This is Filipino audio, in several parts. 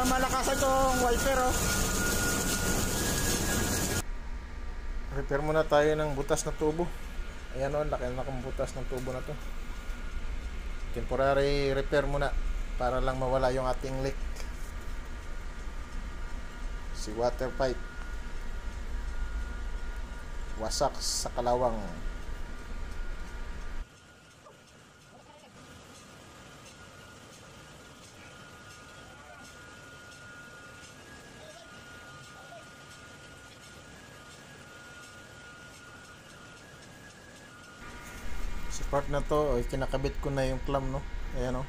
malakasan tong wiper, oh. Repair muna tayo ng butas na tubo. Ayan, oh, laki na ng butas ng tubo na to. Temporary repair muna para lang mawala yung ating leak. Si water pipe wasak sa kalawang. Sa part na to, kinakabit ko na yung clamp, no. Ayan, oh.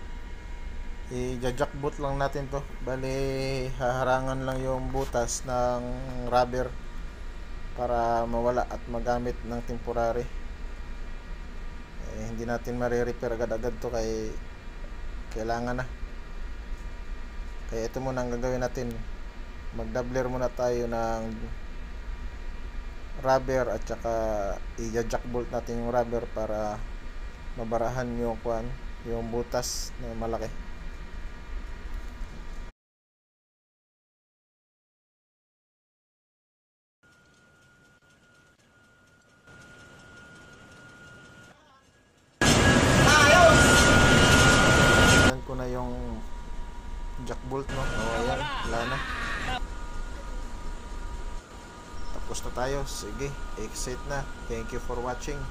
I-jackboot lang natin to. Bali, haharangan lang yung butas ng rubber para mawala at magamit ng temporary. Hindi natin mare-repair agad-agad to, kay kailangan na. Kaya ito muna ang gagawin natin. Mag-doubler muna tayo ng rubber at saka i-jackbolt natin yung rubber para mabarahan yung butas na malaki. Ayan ko na yung jackbolt, no. Ayan, wala na. Tapos na tayo. Sige, exit na. Thank you for watching.